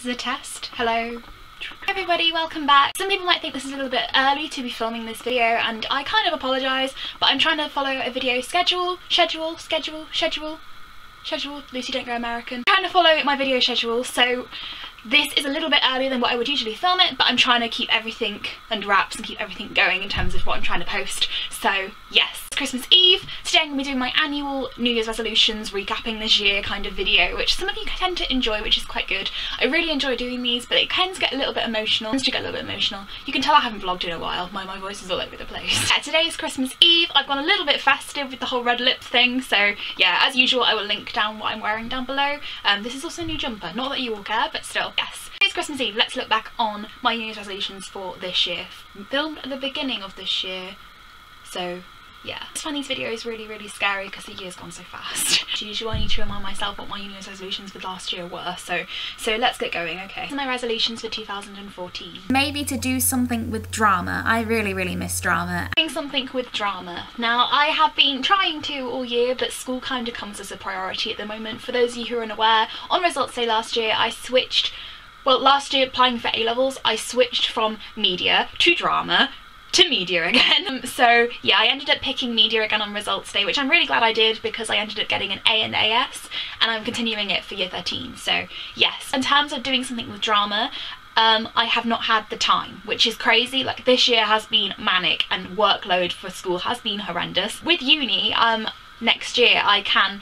This is a test. Hello. Hi everybody, welcome back. Some people might think this is a little bit early to be filming this video, and I kind of apologise, but I'm trying to follow a video schedule. Lucy, don't go American. I'm trying to follow my video schedule, so this is a little bit earlier than what I would usually film it, but I'm trying to keep everything under wraps and keep everything going in terms of what I'm trying to post. So yes, it's Christmas Eve. Today I'm going to be doing my annual New Year's resolutions, recapping this year kind of video, which some of you tend to enjoy, which is quite good. I really enjoy doing these, but it tends to get a little bit emotional. You can tell I haven't vlogged in a while. My voice is all over the place. Yeah, today is Christmas Eve. I've gone a little bit festive with the whole red lip thing, so yeah, as usual I will link down what I'm wearing down below. This is also a new jumper, not that you will care, but still. Yes. It's Christmas Eve. Let's look back on my New Year's resolutions for this year. Filmed at the beginning of this year, so yeah. I find these videos really scary because the year's gone so fast. As usual, I need to remind myself what my New Year's resolutions for last year were, so let's get going, okay. These are my resolutions for 2014. Maybe to do something with drama. I really miss drama. Doing something with drama. Now, I have been trying to all year, but school kind of comes as a priority at the moment. For those of you who are unaware, on results day last year, I switched. Well, last year, applying for A-levels, I switched from media to drama to media again. So yeah, I ended up picking media again on results day, which I'm really glad I did because I ended up getting an A and AS, and I'm continuing it for year 13. So yes, in terms of doing something with drama, I have not had the time, which is crazy. Like, this year has been manic and workload for school has been horrendous. With uni, next year I can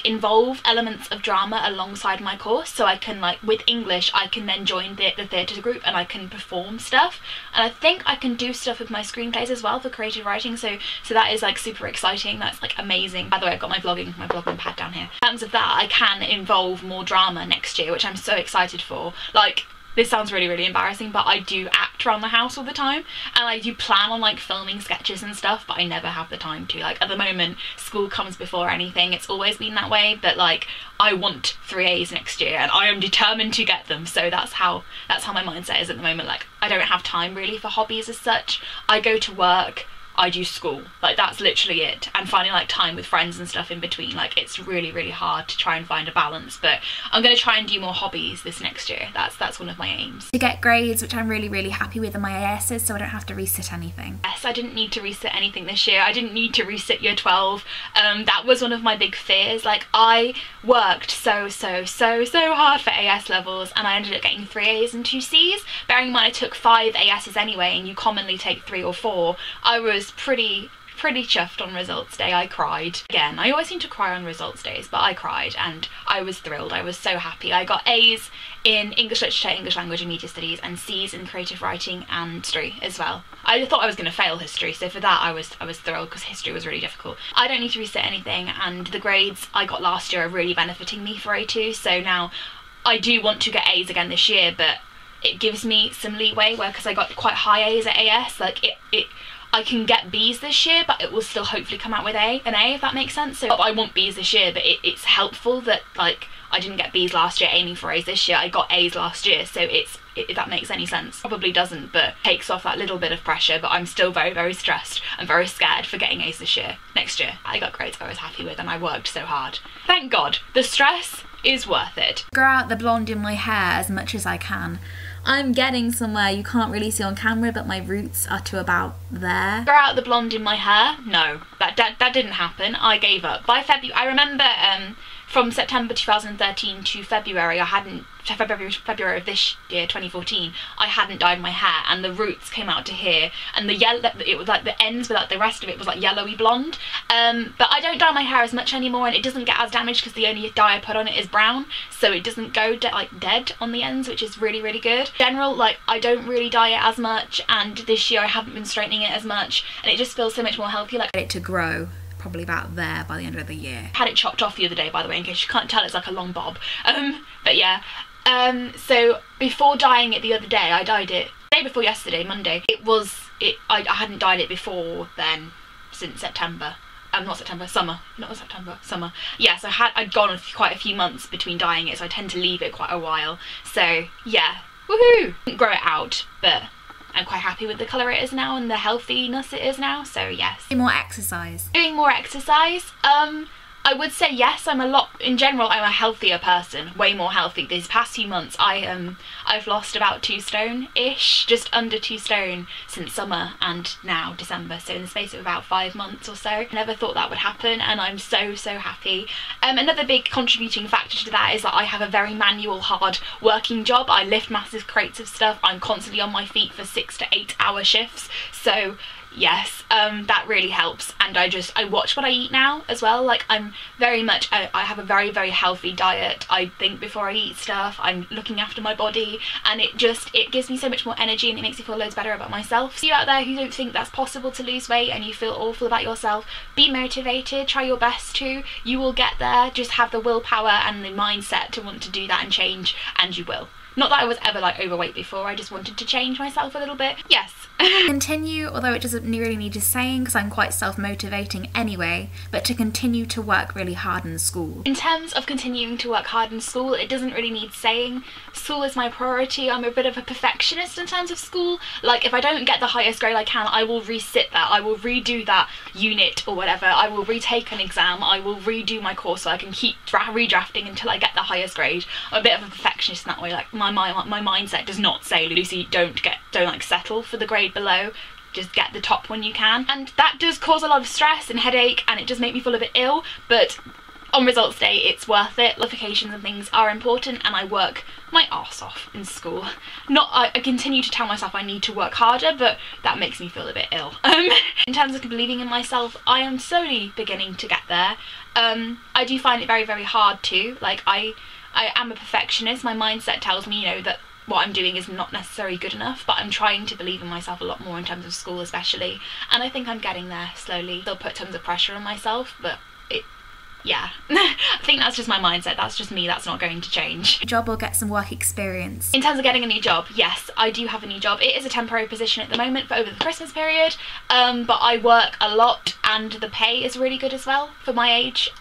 involve elements of drama alongside my course, so I can, like, with English I can then join the theatre group and I can perform stuff, and I think I can do stuff with my screenplays as well for creative writing, so that is like super exciting. That's like amazing. By the way, I've got my vlogging pad down here. In terms of that, I can involve more drama next year, which I'm so excited for. Like, this sounds really embarrassing, but I do act around the house all the time, and I do plan on like filming sketches and stuff, but I never have the time to. Like, at the moment, school comes before anything. It's always been that way, but like, I want 3 A's next year and I am determined to get them. So that's how my mindset is at the moment. Like, I don't have time really for hobbies as such. I go to work, I do school, like that's literally it, and finding like time with friends and stuff in between, like it's really hard to try and find a balance. But I'm going to try and do more hobbies this next year. That's one of my aims. To get grades, which I'm really happy with, in my ASs, so I don't have to resit anything. Yes, I didn't need to resit anything this year. I didn't need to resit year 12. That was one of my big fears. Like, I worked so hard for AS levels, and I ended up getting 3 A's and 2 C's. Bearing in mind I took 5 ASs anyway, and you commonly take 3 or 4. I was pretty chuffed on results day. I cried. Again, I always seem to cry on results days, but I cried and I was thrilled. I was so happy. I got A's in English literature, English language and media studies, and C's in creative writing and history as well. I thought I was going to fail history, so for that I was thrilled because history was really difficult. I don't need to reset anything, and the grades I got last year are really benefiting me for A2, so now I do want to get A's again this year, but it gives me some leeway where, because I got quite high A's at AS, like I can get B's this year, but it will still hopefully come out with an A, if that makes sense. So I want B's this year, but it's helpful that, like, I didn't get B's last year aiming for A's this year. I got A's last year, so if that makes any sense. Probably doesn't, but takes off that little bit of pressure, but I'm still very stressed and very scared for getting A's this year. Next year, I got grades I was happy with and I worked so hard. Thank God. The stress is worth it. Grow out the blonde in my hair as much as I can. I'm getting somewhere. You can't really see on camera, but my roots are to about there. Grow out the blonde in my hair? No, that didn't happen. I gave up. By February, I remember from September 2013 to February, February of this year, 2014, I hadn't dyed my hair, and the roots came out to here, and the yellow, it was like the ends, but like the rest of it was like yellowy blonde. But I don't dye my hair as much anymore, and it doesn't get as damaged because the only dye I put on it is brown, so it doesn't go dead on the ends, which is really good. In general, like, I don't really dye it as much, and this year I haven't been straightening it as much, and it just feels so much more healthy. Like, it to grow probably about there by the end of the year. Had it chopped off the other day, by the way, in case you can't tell, it's like a long bob. But yeah. So before dyeing it the other day, I dyed it the day before yesterday, Monday. I hadn't dyed it before then, since September. Not September, summer. Not September, summer. Yeah, so I'd gone quite a few months between dyeing it, so I tend to leave it quite a while. So yeah, woohoo! Didn't grow it out, but I'm quite happy with the colour it is now and the healthiness it is now, so yes. Doing more exercise. Doing more exercise? I would say yes, in general I'm a healthier person, way more healthy. These past few months I've lost about 2 stone-ish, just under 2 stone since summer and now December, so in the space of about 5 months or so. I never thought that would happen and I'm so happy. Another big contributing factor to that is that I have a very manual, hard working job. I lift massive crates of stuff, I'm constantly on my feet for 6 to 8 hour shifts, so yes, that really helps. And I watch what I eat now as well. Like I'm very much, I have a very healthy diet. I think before I eat stuff, I'm looking after my body, and it gives me so much more energy and it makes me feel loads better about myself. So you out there who don't think that's possible to lose weight and you feel awful about yourself, be motivated, try your best to. You will get there, just have the willpower and the mindset to want to do that and change, and you will. Not that I was ever like overweight before, I just wanted to change myself a little bit. Yes. Continue, although it doesn't really need just saying because I'm quite self-motivating anyway, but to continue to work really hard in school. In terms of continuing to work hard in school, it doesn't really need saying. School is my priority. I'm a bit of a perfectionist in terms of school. Like if I don't get the highest grade I can, I will resit that, I will redo that unit or whatever, I will retake an exam, I will redo my course so I can keep redrafting until I get the highest grade. I'm a bit of a perfectionist in that way. Like my mindset does not say, Lucy, don't like settle for the grade below, just get the top one you can. And that does cause a lot of stress and headache, and it does make me feel a bit ill, but on results day it's worth it. Qualifications and things are important, and I work my arse off in school. I continue to tell myself I need to work harder, but that makes me feel a bit ill. In terms of believing in myself, I am slowly beginning to get there. I do find it very hard too. Like I am a perfectionist. My mindset tells me, you know, that what I'm doing is not necessarily good enough, but I'm trying to believe in myself a lot more in terms of school especially, and I think I'm getting there slowly. Still put tons of pressure on myself, but yeah. I think that's just my mindset, that's just me, that's not going to change. Job or get some work experience. In terms of getting a new job, yes, I do have a new job. It is a temporary position at the moment for over the Christmas period, but I work a lot and the pay is really good as well for my age.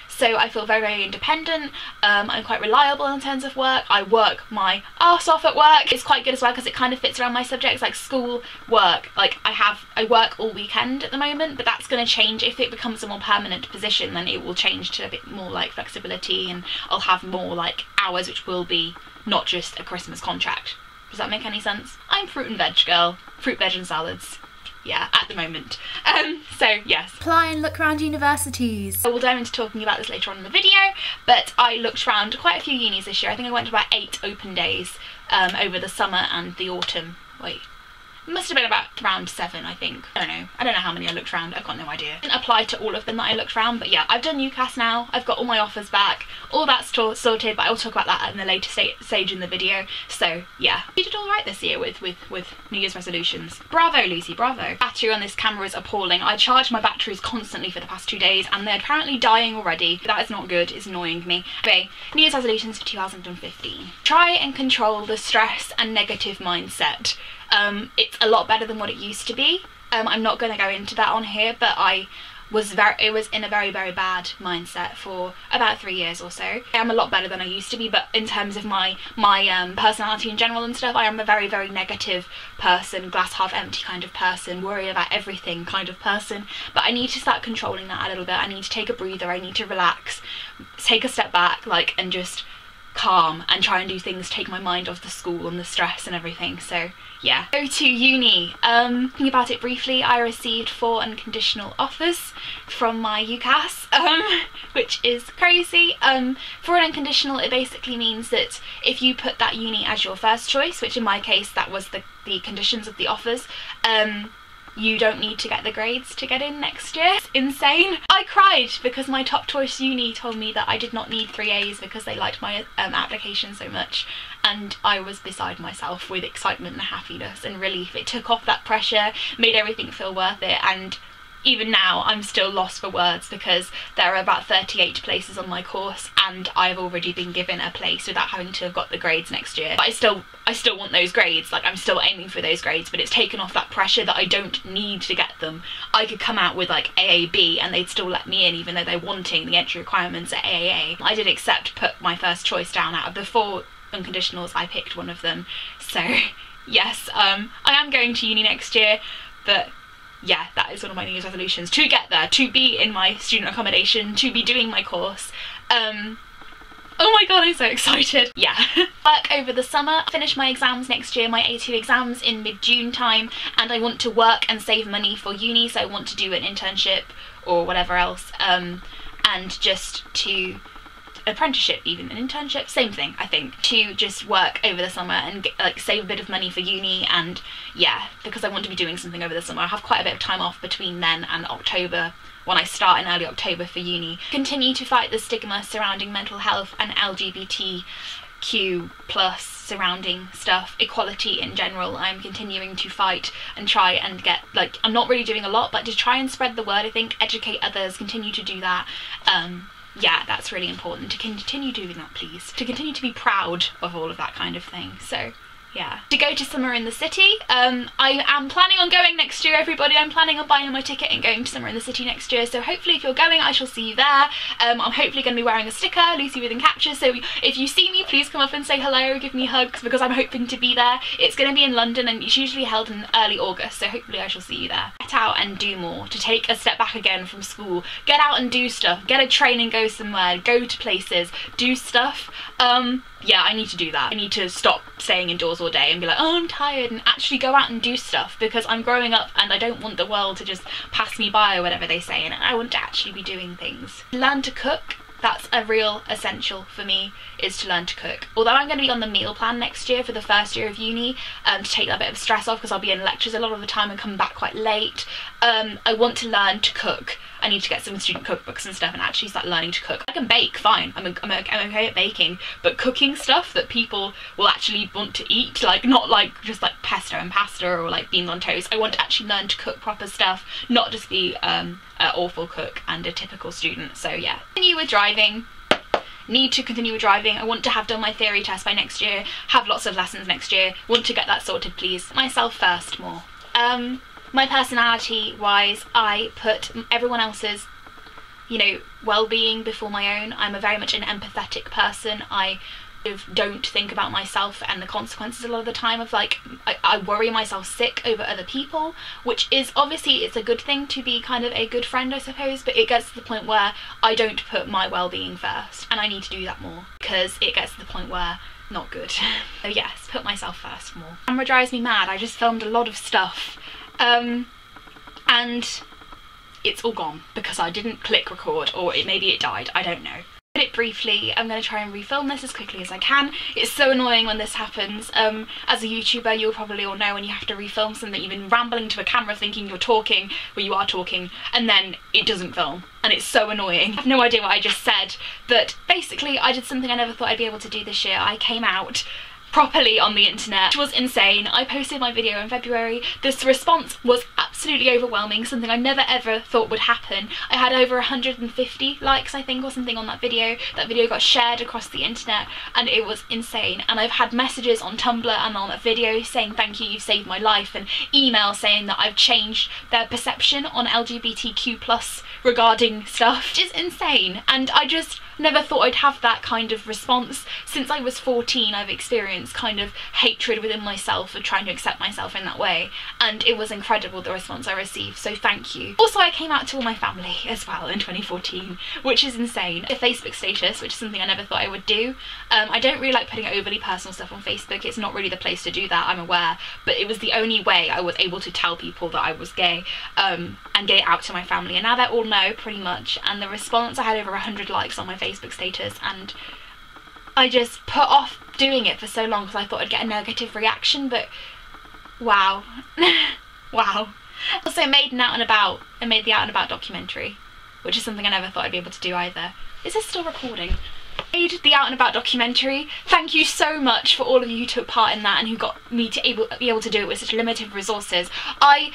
So I feel very independent. I'm quite reliable in terms of work. I work my arse off at work. It's quite good as well because it kind of fits around my subjects, like school, work. Like I work all weekend at the moment, but that's going to change. If it becomes a more permanent position, then it will change to a bit more like flexibility, and I'll have more like hours, which will be not just a Christmas contract. Does that make any sense? I'm fruit and veg girl. Fruit, veg and salads. Yeah, at the moment. So yes. Apply and look around universities. I will dive into talking about this later on in the video, but I looked around quite a few unis this year. I think I went to about 8 open days over the summer and the autumn. Wait. It must have been about around 7, I think. I don't know how many I looked around. I've got no idea. I didn't apply to all of them that I looked around, but yeah, I've done UCAS now. I've got all my offers back. All that's sorted, but I'll talk about that in the later stage in the video. So yeah, you did all right this year with New Year's resolutions. Bravo, Lucy, bravo. Battery on this camera is appalling. I charged my batteries constantly for the past 2 days, and they're apparently dying already. That is not good. It's annoying me. Anyway, New Year's resolutions for 2015. Try and control the stress and negative mindset. It's a lot better than what it used to be. I'm not going to go into that on here, but it was in a very bad mindset for about 3 years or so. I am a lot better than I used to be, but in terms of my personality in general and stuff, I am a very negative person, glass half empty kind of person, worry about everything kind of person. But I need to start controlling that a little bit. I need to take a breather, I need to relax, take a step back, like, and just calm and try and do things, take my mind off the school and the stress and everything. So yeah. Go to uni. Thinking about it briefly, I received 4 unconditional offers from my UCAS, which is crazy. For an unconditional, it basically means that if you put that uni as your first choice, which in my case that was the conditions of the offers, you don't need to get the grades to get in next year. It's insane. I cried because my top choice uni told me that I did not need 3 A's because they liked my application so much, and I was beside myself with excitement and happiness and relief. It took off that pressure, made everything feel worth it, and even now I'm still lost for words because there are about 38 places on my course and I've already been given a place without having to have got the grades next year. But I still want those grades, like I'm still aiming for those grades, but it's taken off that pressure that I don't need to get them. I could come out with like AAB and they'd still let me in even though they're wanting the entry requirements at AAA. I did put my first choice down. Out of the 4 unconditionals, I picked one of them. So yes, I am going to uni next year, but yeah, that is one of my New Year's resolutions, to get there, to be in my student accommodation, to be doing my course. Oh my god, I'm so excited. Yeah. Work over the summer, finish my exams next year, my A2 exams in mid-June time, and I want to work and save money for uni, so I want to do an internship or whatever else, and just to apprenticeship, even an internship, same thing, I think, to just work over the summer and get, like, save a bit of money for uni. And yeah, because I want to be doing something over the summer. I have quite a bit of time off between then and October, when I start in early October for uni. Continue to fight the stigma surrounding mental health and LGBTQ plus surrounding stuff, equality in general. I'm continuing to fight and try and get, like, I'm not really doing a lot, but to try and spread the word, I think, educate others, continue to do that. Yeah, that's really important, to continue doing that, please. To continue to be proud of all of that kind of thing. So yeah. To go to Summer in the City, I am planning on going next year, everybody. I'm planning on buying my ticket and going to Summer in the City next year, so hopefully if you're going, I shall see you there. I'm hopefully going to be wearing a sticker, Lucy Within Captures, so if you see me, please come up and say hello, give me hugs, because I'm hoping to be there. It's going to be in London, and it's usually held in early August, so hopefully I shall see you there. Get out and do more, to take a step back again from school. Get out and do stuff, get a train and go somewhere, go to places, do stuff. Yeah, I need to do that. I need to stop staying indoors all day and be like, oh, I'm tired, and actually go out and do stuff, because I'm growing up and I don't want the world to just pass me by or whatever they say, and I want to actually be doing things. Learn to cook. That's a real essential for me, is to learn to cook. Although I'm going to be on the meal plan next year for the first year of uni, to take that bit of stress off, because I'll be in lectures a lot of the time and come back quite late. I want to learn to cook. I need to get some student cookbooks and stuff and actually start learning to cook. I can bake, fine, I'm okay at baking, but cooking stuff that people will actually want to eat, like, not like just like pesto and pasta or like beans on toast. I want to actually learn to cook proper stuff, not just be an awful cook and a typical student. So yeah. Continue with driving. Need to continue with driving. I want to have done my theory test by next year, have lots of lessons next year, want to get that sorted, please. Myself first more. My personality wise, I put everyone else's, you know, well-being before my own. I'm very much an empathetic person. I don't think about myself and the consequences a lot of the time of, like, I worry myself sick over other people, which is obviously, it's a good thing to be kind of a good friend, I suppose, but it gets to the point where I don't put my well-being first, and I need to do that more, because it gets to the point where not good. So yes, put myself first more. Camera drives me mad. I just filmed a lot of stuff, and it's all gone because I didn't click record, or maybe it died, I don't know. It briefly, I'm going to try and refilm this as quickly as I can. It's so annoying when this happens. As a YouTuber, you'll probably all know when you have to refilm something, you've been rambling to a camera thinking you're talking, well, you are talking, and then it doesn't film, and it's so annoying. I have no idea what I just said, but basically I did something I never thought I'd be able to do this year. I came out properly on the internet, which was insane. I posted my video in February. This response was absolutely overwhelming, something I never ever thought would happen. I had over 150 likes, I think, or something on that video. That video got shared across the internet, and it was insane. And I've had messages on Tumblr and on that video saying thank you, you've saved my life, and emails saying that I've changed their perception on LGBTQ+ regarding stuff, which is insane. And I just never thought I'd have that kind of response. Since I was 14, I've experienced kind of hatred within myself of trying to accept myself in that way, and it was incredible, the response I received, so thank you. Also, I came out to all my family as well in 2014, which is insane. A Facebook status, which is something I never thought I would do. I don't really like putting overly personal stuff on Facebook. It's not really the place to do that, I'm aware, but it was the only way I was able to tell people that I was gay, and get it out to my family, and now they all know pretty much. And the response, I had over 100 likes on my Facebook status, and I just put off doing it for so long because I thought I'd get a negative reaction, but wow. Wow. Also made an Out and About, and made the Out and About documentary, which is something I never thought I'd be able to do either. Is this still recording? Made the Out and About documentary. Thank you so much for all of you who took part in that and who got me to be able to do it with such limited resources. I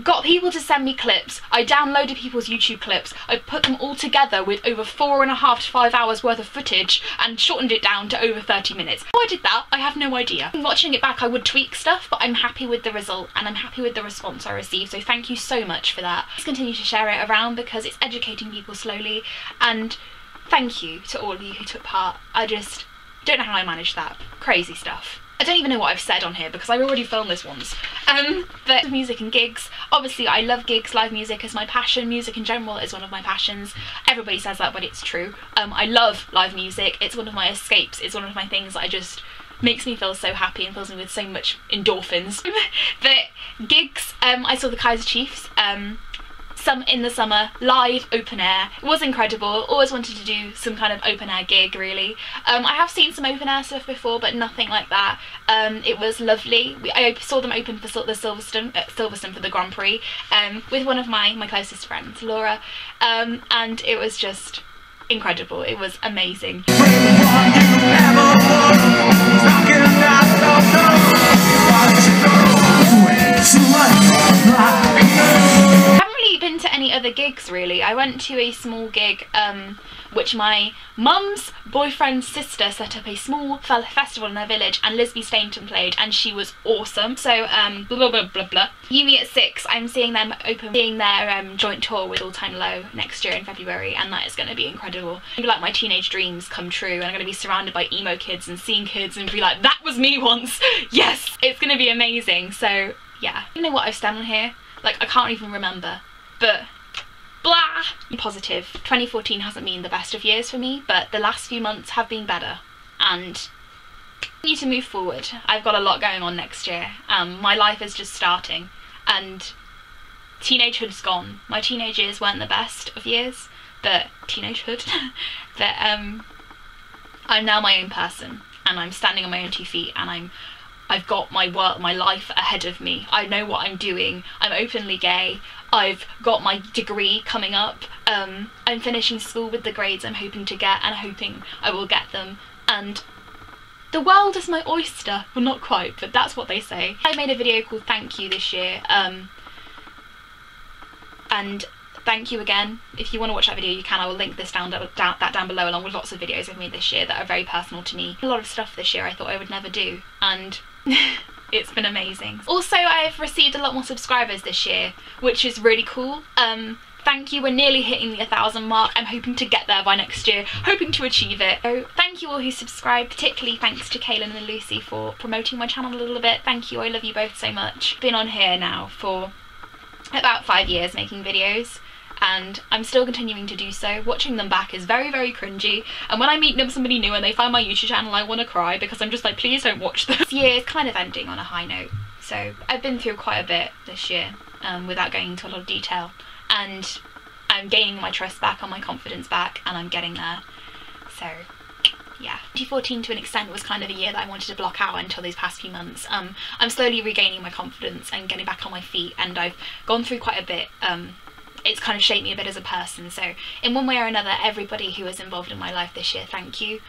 got people to send me clips, I downloaded people's YouTube clips, I put them all together with over 4.5 to 5 hours worth of footage and shortened it down to over 30 minutes. How I did that, I have no idea. Watching it back, I would tweak stuff, but I'm happy with the result and I'm happy with the response I received, so thank you so much for that. Please continue to share it around because it's educating people slowly, and thank you to all of you who took part. I just don't know how I managed that. Crazy stuff. I don't even know what I've said on here because I already filmed this once. But music and gigs, obviously I love gigs. Live music is my passion. Music in general is one of my passions. Everybody says that, but it's true. I love live music. It's one of my escapes. It's one of my things that I just makes me feel so happy and fills me with so much endorphins. But gigs, I saw the Kaiser Chiefs in the summer, live, open air. It was incredible. Always wanted to do some kind of open air gig, really. I have seen some open air stuff before, but nothing like that. It was lovely. I saw them open for the Silverstone for the Grand Prix with one of my closest friends, Laura, and it was just incredible. It was amazing. Been to any other gigs really. I went to a small gig which my mum's boyfriend's sister set up, a small festival in their village, and Lisby Stainton played, and she was awesome. So blah blah blah blah. Uni at 6, I'm seeing them seeing their joint tour with All Time Low next year in February, and that is going to be incredible. Maybe like my teenage dreams come true, and I'm going to be surrounded by emo kids and scene kids and be like, that was me once. Yes, it's going to be amazing. So yeah, you know what I've done on here? Like, I can't even remember. But blah! Positive. 2014 hasn't been the best of years for me, but the last few months have been better, and I need to move forward. I've got a lot going on next year. My life is just starting, and teenagehood's gone. My teenage years weren't the best of years, but teenagehood. But I'm now my own person, and I'm standing on my own 2 feet, and I've got my work, my life ahead of me. I know what I'm doing. I'm openly gay. I've got my degree coming up. I'm finishing school with the grades I'm hoping to get, and hoping I will get them. And the world is my oyster. Well, not quite, but that's what they say. I made a video called Thank You this year. And thank you again. If you want to watch that video, you can. I will link this down below, along with lots of videos I've made this year that are very personal to me. A lot of stuff this year I thought I would never do, and it's been amazing. Also, I've received a lot more subscribers this year, which is really cool. Thank you. We're nearly hitting the 1,000 mark. I'm hoping to get there by next year, hoping to achieve it. So thank you all who subscribed, particularly thanks to Kaylin and Lucy for promoting my channel a little bit. Thank you. I love you both so much. Been on here now for about 5 years making videos, and I'm still continuing to do so. Watching them back is very, very cringy, and when I meet somebody new and they find my YouTube channel, I want to cry because I'm just like, please don't watch this. This year is kind of ending on a high note, so I've been through quite a bit this year without going into a lot of detail, and I'm gaining my trust back and my confidence back, and I'm getting there. So yeah, 2014 to an extent was kind of a year that I wanted to block out until these past few months. I'm slowly regaining my confidence and getting back on my feet, and I've gone through quite a bit. It's kind of shaped me a bit as a person, so in one way or another, everybody who was involved in my life this year, thank you.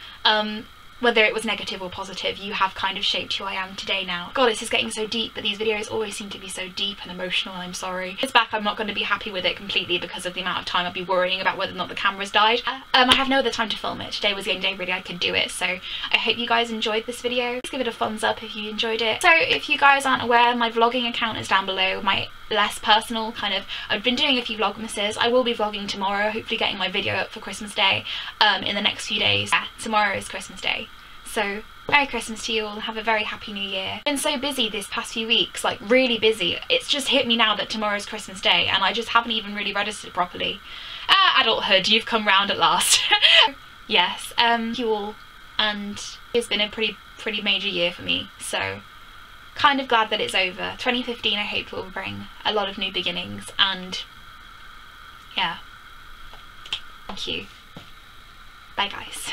Whether it was negative or positive, you have kind of shaped who I am today now. God, this is getting so deep, but these videos always seem to be so deep and emotional, and I'm sorry. It's back, I'm not going to be happy with it completely because of the amount of time I'll be worrying about whether or not the camera's died. I have no other time to film it. Today was the only day really I could do it, so I hope you guys enjoyed this video. Please give it a thumbs up if you enjoyed it. So if you guys aren't aware, my vlogging account is down below. My less personal kind of, I've been doing a few vlogmases. I will be vlogging tomorrow, hopefully getting my video up for Christmas Day in the next few days. Yeah, tomorrow is Christmas Day. So, Merry Christmas to you all, have a very happy new year. I've been so busy this past few weeks, like really busy. It's just hit me now that tomorrow's Christmas Day and I just haven't even really registered properly. Adulthood, you've come round at last. Yes, you all, and it's been a pretty major year for me, so kind of glad that it's over. 2015 I hope will bring a lot of new beginnings, and yeah, thank you. Bye guys.